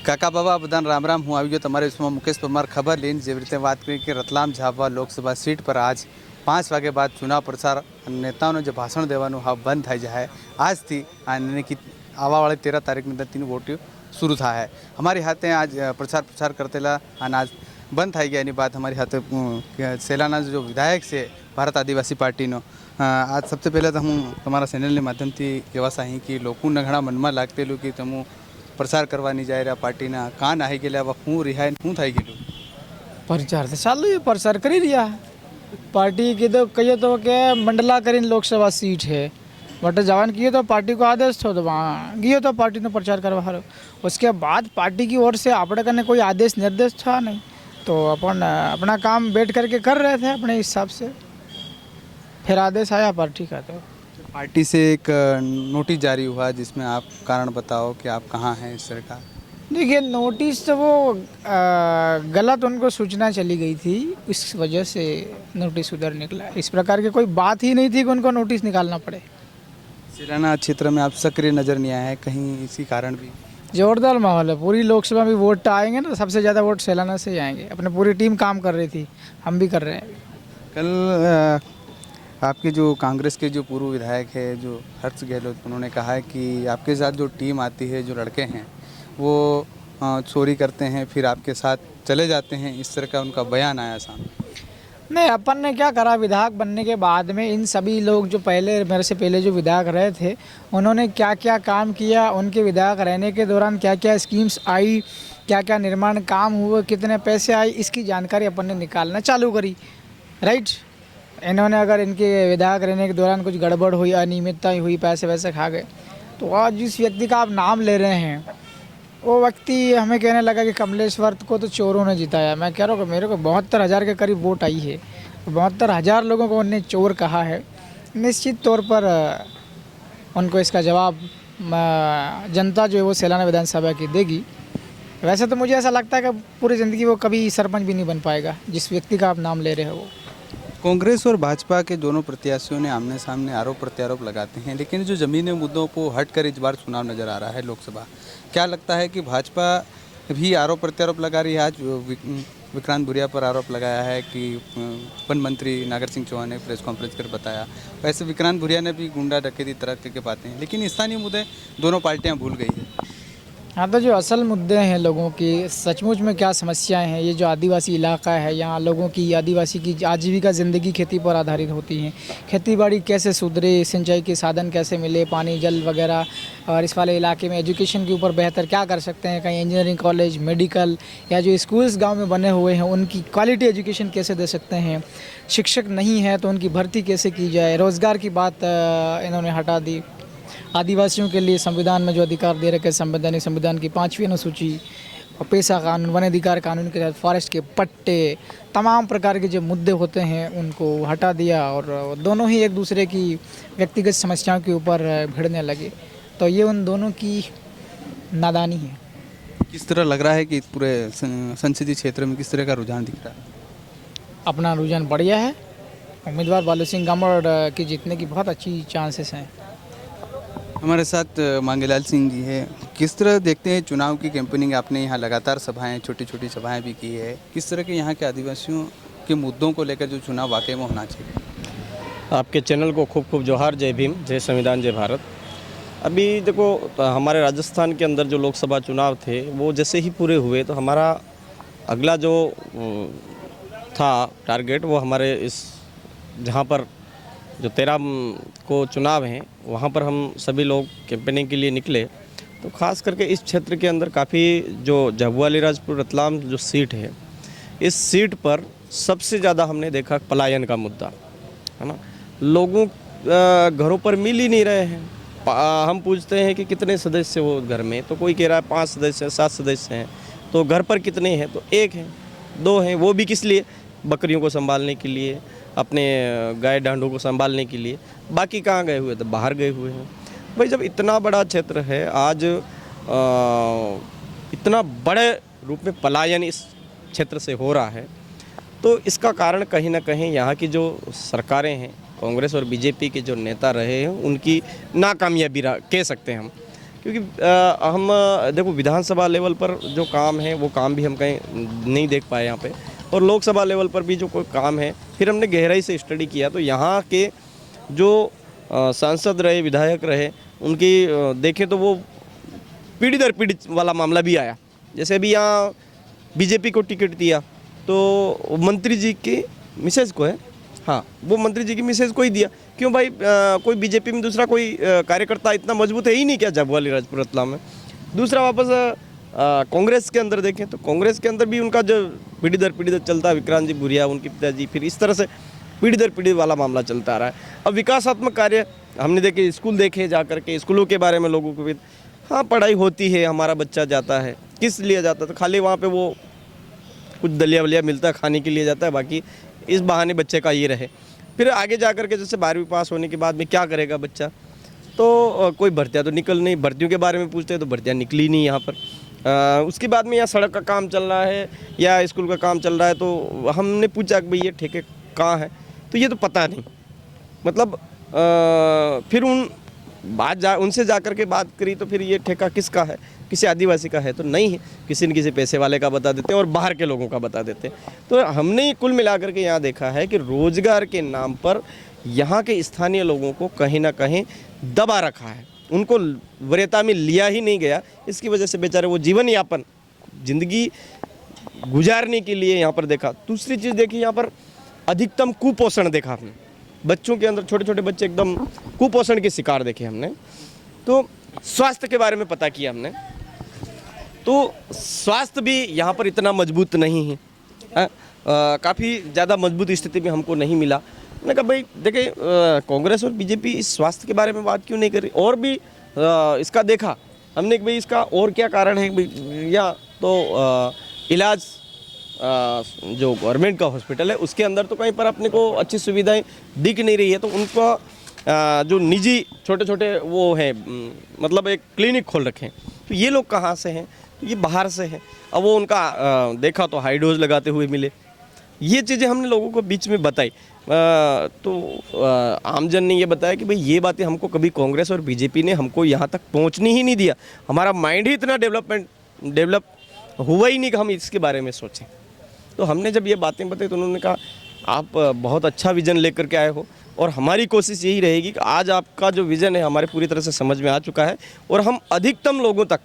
કાકા બાબા બધાને રામ રામ। હું આવી ગયો તમારે વિશ્વમાં મુકેશ પરમાર ખબર લઈને જેવી રીતે વાત કરી કે રતલામ ઝાબવા લોકસભા सीट पर आज 5 વાગ્યા બાદ ચुनाव प्रचार नेताओं जो भाषण देવાનું હા બંધ થઈ જાય આજથી यानी कि आवावाળી 13 તારીખની અંદરથી વોટિંग शुरू था है। हमारे हाथ में आज प्रचार करतेला અને आज બંધ થઈ ગયા એની बात हमारी हाथ सेलाना जो विधायक से भारत आदिवासी पार्टी नो आज सबसे पहले तो हम તમારા ચેનલની માધ્યમથી કહેવા ચાહી કે લોકોના ઘણા મનમાં લાગતેલું કે તમે प्रचार करवा नहीं जा रहा पार्टी ना कान आई गया हूँ रिहाय हूँ थी गलू प्रचार तो चालू है, प्रचार कर ही रिया पार्टी की तो कहिए तो के मंडला करीन लोकसभा सीट है बट जवान किए तो पार्टी को आदेश थो तो वहाँ गए तो पार्टी ने प्रचार करवा रहे। उसके बाद पार्टी की ओर से अपने करने कोई आदेश निर्देश था नहीं, तो अपन अपना काम बैठ करके कर रहे थे अपने हिसाब से। फिर आदेश आया पार्टी का, तो पार्टी से एक नोटिस जारी हुआ जिसमें आप कारण बताओ कि आप कहाँ हैं इस तरह का। देखिए नोटिस तो वो गलत उनको सूचना चली गई थी, इस वजह से नोटिस उधर निकला। इस प्रकार की कोई बात ही नहीं थी कि उनको नोटिस निकालना पड़े। सिलाना क्षेत्र में आप सक्रिय नज़र नहीं आए हैं कहीं, इसी कारण भी जोरदार माहौल है। पूरी लोकसभा में वोट आएंगे ना, सबसे ज़्यादा वोट सेलाना से ही आएंगे। अपने पूरी टीम काम कर रही थी, हम भी कर रहे हैं। कल आपके जो कांग्रेस के जो पूर्व विधायक है जो हर्ष गहलोत, उन्होंने कहा है कि आपके साथ जो टीम आती है जो लड़के हैं वो चोरी करते हैं फिर आपके साथ चले जाते हैं, इस तरह का उनका बयान आया सामने। नहीं, अपन ने क्या करा, विधायक बनने के बाद में इन सभी लोग जो पहले मेरे से पहले जो विधायक रहे थे उन्होंने क्या क्या काम किया, उनके विधायक रहने के दौरान क्या क्या स्कीम्स आई, क्या क्या निर्माण काम हुए, कितने पैसे आए, इसकी जानकारी अपन ने निकालना चालू करी। राइट, इन्होंने अगर इनके विधायक रहने के दौरान कुछ गड़बड़ हुई, अनियमितता हुई, पैसे वैसे खा गए, तो आज जिस व्यक्ति का आप नाम ले रहे हैं वो व्यक्ति हमें कहने लगा कि कमलेश्वर को तो चोरों ने जिताया। मैं कह रहा हूँ कि मेरे को 72,000 के करीब वोट आई है, 72,000 लोगों को उन्होंने चोर कहा है। निश्चित तौर पर उनको इसका जवाब जनता जो है वो सेलाना विधानसभा की देगी। वैसे तो मुझे ऐसा लगता है कि पूरी ज़िंदगी वो कभी सरपंच भी नहीं बन पाएगा जिस व्यक्ति का आप नाम ले रहे हो। वो कांग्रेस और भाजपा के दोनों प्रत्याशियों ने आमने सामने आरोप प्रत्यारोप लगाते हैं, लेकिन जो ज़मीनी मुद्दों को हटकर इस बार चुनाव नज़र आ रहा है लोकसभा, क्या लगता है कि भाजपा भी आरोप प्रत्यारोप लगा रही है? आज विक्रांत भुरिया पर आरोप लगाया है कि वन मंत्री नागर सिंह चौहान ने प्रेस कॉन्फ्रेंस कर बताया, वैसे विक्रांत भुरिया ने भी गुंडा डकैती तरह के बातें हैं, लेकिन स्थानीय मुद्दे दोनों पार्टियाँ भूल गई है। हाँ, तो जो असल मुद्दे हैं लोगों की, सचमुच में क्या समस्याएं हैं, ये जो आदिवासी इलाका है यहाँ लोगों की, आदिवासी की आजीविका ज़िंदगी खेती पर आधारित होती है। खेती बाड़ी कैसे सुधरे, सिंचाई के साधन कैसे मिले, पानी जल वगैरह, और इस वाले इलाके में एजुकेशन के ऊपर बेहतर क्या कर सकते हैं, कहीं इंजीनियरिंग कॉलेज, मेडिकल या जो स्कूल्स गाँव में बने हुए हैं उनकी क्वालिटी एजुकेशन कैसे दे सकते हैं, शिक्षक नहीं है तो उनकी भर्ती कैसे की जाए, रोज़गार की बात इन्होंने हटा दी। आदिवासियों के लिए संविधान में जो अधिकार दे रखे संवैधानिक संविधान की 5वीं अनुसूची और पेशा कानून, वन अधिकार कानून के तहत फॉरेस्ट के पट्टे, तमाम प्रकार के जो मुद्दे होते हैं उनको हटा दिया और दोनों ही एक दूसरे की व्यक्तिगत समस्याओं के ऊपर भिड़ने लगे। तो ये उन दोनों की नादानी है। किस तरह लग रहा है कि पूरे संसदीय क्षेत्र में किस तरह का रुझान दिख रहा है? अपना रुझान बढ़िया है। उम्मीदवार बालू सिंह गामड़ की जीतने की बहुत अच्छी चांसेस हैं। हमारे साथ मांगेलाल सिंह जी है। किस तरह देखते हैं चुनाव की कैंपेनिंग? आपने यहाँ लगातार सभाएं, छोटी छोटी सभाएं भी की है, किस तरह के यहाँ के आदिवासियों के मुद्दों को लेकर जो चुनाव वाकई में होना चाहिए? आपके चैनल को खूब खूब जोहार। जय भीम, जय संविधान, जय भारत। अभी देखो, तो हमारे राजस्थान के अंदर जो लोकसभा चुनाव थे वो जैसे ही पूरे हुए तो हमारा अगला जो था टारगेट वो हमारे इस जहाँ पर जो 13 को चुनाव हैं वहाँ पर हम सभी लोग कैंपेनिंग के लिए निकले। तो ख़ास करके इस क्षेत्र के अंदर काफ़ी जो झाबुआ अलीराजपुर रतलाम जो सीट है, इस सीट पर सबसे ज़्यादा हमने देखा पलायन का मुद्दा है ना। लोगों घरों पर मिल ही नहीं रहे हैं। हम पूछते हैं कि कितने सदस्य हो घर में, तो कोई कह रहा है 5 सदस्य हैं, 7 सदस्य हैं। तो घर पर कितने हैं? तो 1 हैं, 2 हैं, वो भी किस लिए? बकरियों को संभालने के लिए, अपने गाय डांडों को संभालने के लिए। बाकी कहाँ गए हुए? तो बाहर गए हुए हैं। भाई जब इतना बड़ा क्षेत्र है, आज इतना बड़े रूप में पलायन इस क्षेत्र से हो रहा है, तो इसका कारण कहीं ना कहीं यहाँ की जो सरकारें हैं, कांग्रेस और बीजेपी के जो नेता रहे हैं उनकी नाकामयाबी कह सकते हैं हम। क्योंकि हम देखो विधानसभा लेवल पर जो काम है वो काम भी हम कहीं नहीं देख पाए यहाँ पे, और लोकसभा लेवल पर भी जो कोई काम है फिर हमने गहराई से स्टडी किया तो यहाँ के जो सांसद रहे, विधायक रहे, उनकी देखें तो वो पीढ़ी दर पीढ़ी वाला मामला भी आया। जैसे अभी यहाँ बीजेपी को टिकट दिया तो मंत्री जी की मिसेज को है, हाँ वो मंत्री जी की मिसेज को ही दिया। क्यों भाई, कोई बीजेपी में दूसरा कोई कार्यकर्ता इतना मजबूत है ही नहीं क्या जब अलीराजपुर रतलाम में। दूसरा वापस कांग्रेस के अंदर देखें तो कांग्रेस के अंदर भी उनका जो पीढ़ी दर चलता है, विक्रांत जी भूरिया उनके पिताजी, फिर इस तरह से पीढ़ी दर पीढ़ी वाला मामला चलता आ रहा है। अब विकासात्मक कार्य हमने देखे, स्कूल देखे जा करके, स्कूलों के बारे में लोगों को भी, हाँ पढ़ाई होती है, हमारा बच्चा जाता है, किस लिए जाता है तो खाली वहाँ पे वो कुछ दलिया वलिया मिलता है खाने के लिए जाता है, बाकी इस बहाने बच्चे का ये रहे। फिर आगे जा करके जैसे 12वीं पास होने के बाद में क्या करेगा बच्चा, तो कोई भर्तियाँ तो निकल नहीं, भर्तियों के बारे में पूछते हैं तो भर्तियाँ निकली नहीं यहाँ पर। उसके बाद में यहाँ सड़क का काम चल रहा है या स्कूल का काम चल रहा है, तो हमने पूछा कि भाई ये ठेके कहाँ है, तो ये तो पता नहीं। मतलब फिर उनसे जा कर के बात करी तो फिर ये ठेका किसका है, किसी आदिवासी का है तो नहीं है, किसी न किसी पैसे वाले का बता देते हैं और बाहर के लोगों का बता देते हैं। तो हमने कुल मिलाकर के यहाँ देखा है कि रोजगार के नाम पर यहाँ के स्थानीय लोगों को कहीं ना कहीं दबा रखा है, उनको वरीयता में लिया ही नहीं गया। इसकी वजह से बेचारे वो जीवन यापन, जिंदगी गुजारने के लिए यहाँ पर देखा। दूसरी चीज़ देखी, यहाँ पर अधिकतम कुपोषण देखा हमने, बच्चों के अंदर छोटे छोटे बच्चे एकदम कुपोषण के शिकार देखे हमने। तो स्वास्थ्य के बारे में पता किया हमने, तो स्वास्थ्य भी यहाँ पर इतना मजबूत नहीं है, काफ़ी ज़्यादा मजबूत स्थिति में हमको नहीं मिला। मैंने कहा भाई देखिए, कांग्रेस और बीजेपी इस स्वास्थ्य के बारे में बात क्यों नहीं कर रही, और भी इसका देखा हमने कि भाई इसका और क्या कारण है या तो इलाज जो गवर्नमेंट का हॉस्पिटल है उसके अंदर तो कहीं पर अपने को अच्छी सुविधाएं दिख नहीं रही है, तो उनका जो निजी छोटे छोटे वो है, मतलब एक क्लिनिक खोल रखे हैं, तो ये लोग कहाँ से हैं, तो ये बाहर से हैं। अब वो उनका देखा तो हाई डोज लगाते हुए मिले। ये चीज़ें हमने लोगों को बीच में बताई, तो आमजन ने ये बताया कि भाई ये बातें हमको कभी कांग्रेस और बीजेपी ने हमको यहाँ तक पहुँचनी ही नहीं दिया, हमारा माइंड ही इतना डेवलप हुआ ही नहीं कि हम इसके बारे में सोचें। तो हमने जब ये बातें बताई तो उन्होंने कहा आप बहुत अच्छा विज़न लेकर के आए हो, और हमारी कोशिश यही रहेगी कि आज आपका जो विज़न है हमारे पूरी तरह से समझ में आ चुका है, और हम अधिकतम लोगों तक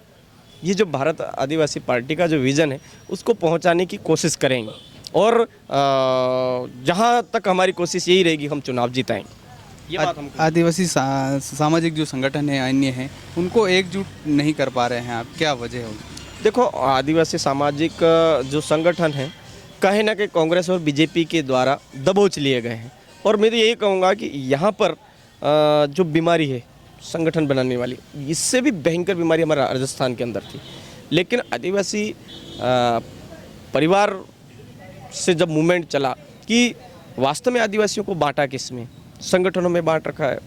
ये जो भारत आदिवासी पार्टी का जो विज़न है उसको पहुंचाने की कोशिश करेंगे, और जहां तक हमारी कोशिश यही रहेगी हम चुनाव जिताएंगे। ये बात हम आदिवासी सामाजिक जो संगठन है, अन्य हैं, उनको एकजुट नहीं कर पा रहे हैं आप, क्या वजह होगी? देखो, आदिवासी सामाजिक जो संगठन है कहीं ना कहीं कांग्रेस और बीजेपी के द्वारा दबोच लिए गए हैं, और मैं तो यही कहूँगा कि यहाँ पर जो बीमारी है संगठन बनाने वाली, इससे भी भयंकर बीमारी हमारा राजस्थान के अंदर थी। लेकिन आदिवासी परिवार से जब मूवमेंट चला कि वास्तव में आदिवासियों को बांटा किस में, संगठनों में बांट रखा है,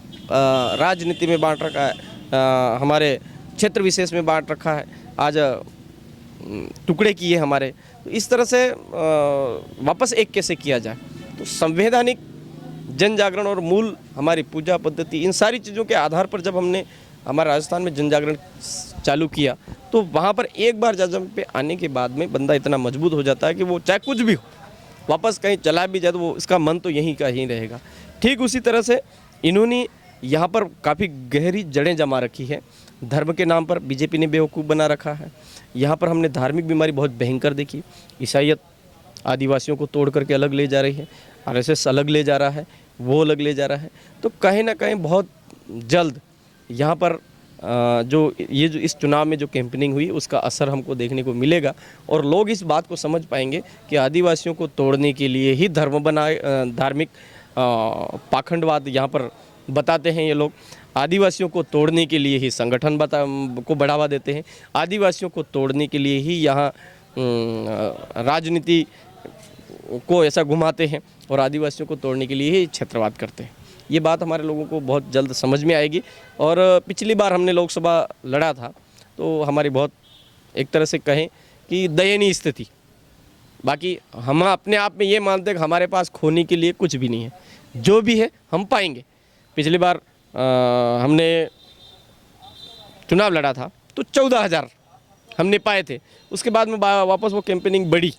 राजनीति में बांट रखा है, हमारे क्षेत्र विशेष में बांट रखा है, आज टुकड़े किए हमारे। तो इस तरह से वापस एक कैसे किया जाए, तो संवैधानिक जन जागरण और मूल हमारी पूजा पद्धति, इन सारी चीज़ों के आधार पर जब हमने हमारे राजस्थान में जन जागरण चालू किया, तो वहाँ पर एक बार जजम पे आने के बाद में बंदा इतना मजबूत हो जाता है कि वो चाहे कुछ भी हो, वापस कहीं चला भी जाए तो वो इसका मन तो यहीं का ही रहेगा। ठीक उसी तरह से इन्होंने यहाँ पर काफ़ी गहरी जड़ें जमा रखी है। धर्म के नाम पर बीजेपी ने बेवकूफ़ बना रखा है। यहाँ पर हमने धार्मिक बीमारी बहुत भयंकर देखी। ईसाइयत आदिवासियों को तोड़ करके अलग ले जा रही है, आरएसएस अलग ले जा रहा है, वो अलग ले जा रहा है। तो कहीं ना कहीं बहुत जल्द यहाँ पर जो इस चुनाव में जो कैंपेनिंग हुई उसका असर हमको देखने को मिलेगा, और लोग इस बात को समझ पाएंगे कि आदिवासियों को तोड़ने के लिए ही धर्म बनाए, धार्मिक पाखंडवाद यहाँ पर बताते हैं ये लोग, आदिवासियों को तोड़ने के लिए ही संगठन को बढ़ावा देते हैं, आदिवासियों को तोड़ने के लिए ही यहाँ राजनीति को ऐसा घुमाते हैं, और आदिवासियों को तोड़ने के लिए ही क्षेत्रवाद करते हैं। ये बात हमारे लोगों को बहुत जल्द समझ में आएगी। और पिछली बार हमने लोकसभा लड़ा था तो हमारी बहुत एक तरह से कहें कि दयनीय स्थिति, बाकी हम अपने आप में ये मानते हैं कि हमारे पास खोने के लिए कुछ भी नहीं है, जो भी है हम पाएंगे। पिछली बार हमने चुनाव लड़ा था तो 14,000 हमने पाए थे। उसके बाद में वापस वो कैंपेनिंग बढ़ी।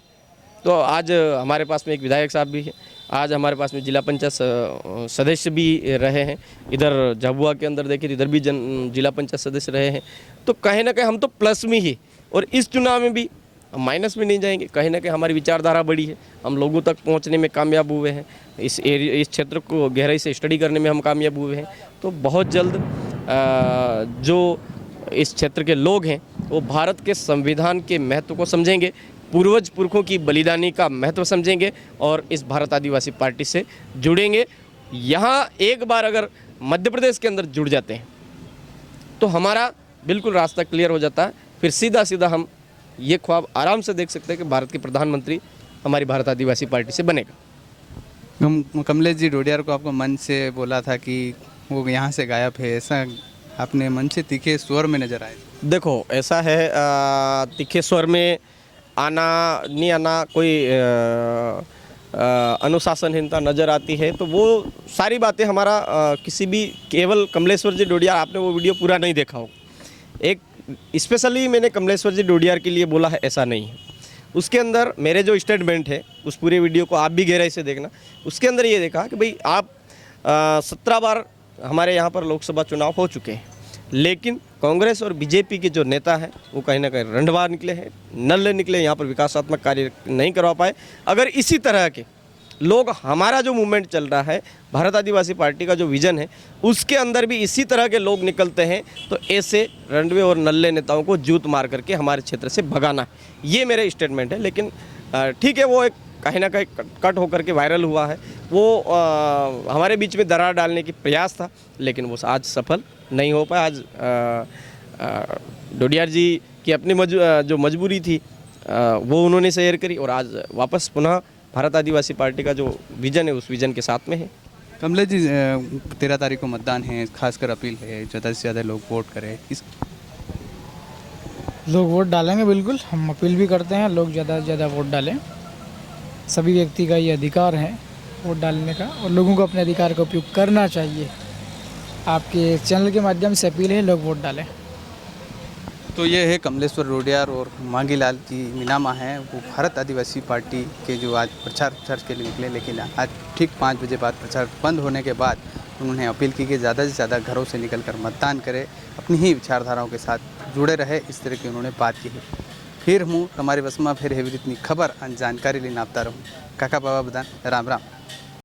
तो आज हमारे पास में एक विधायक साहब भी है, आज हमारे पास में जिला पंचायत सदस्य भी रहे हैं। इधर झाबुआ के अंदर देखिए, इधर भी जिला पंचायत सदस्य रहे हैं। तो कहीं ना कहीं हम तो प्लस में ही, और इस चुनाव में भी हम माइनस में नहीं जाएंगे। कहीं ना कहीं हमारी विचारधारा बड़ी है, हम लोगों तक पहुंचने में कामयाब हुए हैं, इस क्षेत्र को गहराई से स्टडी करने में हम कामयाब हुए हैं। तो बहुत जल्द जो इस क्षेत्र के लोग हैं वो भारत के संविधान के महत्व को समझेंगे, पूर्वज पुरखों की बलिदानी का महत्व समझेंगे और इस भारत आदिवासी पार्टी से जुड़ेंगे। यहाँ एक बार अगर मध्य प्रदेश के अंदर जुड़ जाते हैं तो हमारा बिल्कुल रास्ता क्लियर हो जाता है। फिर सीधा सीधा हम ये ख्वाब आराम से देख सकते हैं कि भारत के प्रधानमंत्री हमारी भारत आदिवासी पार्टी से बनेगा। कमलेश जी डोडियार को आपको मन से बोला था कि वो यहाँ से गायब है, ऐसा आपने मन से तीखे स्वर में नजर आए? देखो ऐसा है, तीखे स्वर में आना नहीं आना, कोई अनुशासनहीनता नज़र आती है तो वो सारी बातें हमारा किसी भी, केवल कमलेश्वर जी डोडियार, आपने वो वीडियो पूरा नहीं देखा हो, एक स्पेशली मैंने कमलेश्वर जी डोडियार के लिए बोला है ऐसा नहीं है। उसके अंदर मेरे जो स्टेटमेंट है उस पूरे वीडियो को आप भी गहराई से देखना। उसके अंदर ये देखा कि भाई आप 17 बार हमारे यहाँ पर लोकसभा चुनाव हो चुके हैं, लेकिन कांग्रेस और बीजेपी के जो नेता हैं वो कहीं ना कहीं रंडवार निकले हैं, नल्ले निकले, यहाँ पर विकासात्मक कार्य नहीं करवा पाए। अगर इसी तरह के लोग, हमारा जो मूवमेंट चल रहा है, भारत आदिवासी पार्टी का जो विज़न है, उसके अंदर भी इसी तरह के लोग निकलते हैं तो ऐसे रंडवे और नल्ले नेताओं को जूत मार करके हमारे क्षेत्र से भगाना, ये मेरे स्टेटमेंट है। लेकिन ठीक है, वो एक कहीं ना कहीं कट होकर के वायरल हुआ है, वो हमारे बीच में दरार डालने की प्रयास था, लेकिन वो आज सफल नहीं हो पाया। आज डोडियार जी की अपनी जो मजबूरी थी वो उन्होंने शेयर करी और आज वापस पुनः भारत आदिवासी पार्टी का जो विज़न है उस विज़न के साथ में है। कमलेश जी 13 तारीख को मतदान है, खासकर अपील है ज़्यादा से ज़्यादा लोग वोट करें। लोग वोट डालेंगे, बिल्कुल हम अपील भी करते हैं लोग ज़्यादा से ज़्यादा वोट डालें। सभी व्यक्ति का ये अधिकार है वोट डालने का और लोगों को अपने अधिकार का उपयोग करना चाहिए। आपके चैनल के माध्यम से अपील है, लोग वोट डालें। तो ये है कमलेश्वर डोडियार और मांगीलाल जी मीनामा हैं, वो भारत आदिवासी पार्टी के जो आज प्रचार के लिए निकले, लेकिन आज ठीक 5 बजे बाद प्रचार बंद होने के बाद उन्होंने अपील की कि ज़्यादा से ज़्यादा घरों से निकलकर मतदान करें, अपनी ही विचारधाराओं के साथ जुड़े रहे, इस तरह की उन्होंने बात की है। फिर हूँ तुम्हारी बस में फिर है इतनी खबर जानकारी लेना आपता रहूँ। काका बाबा बदान राम राम।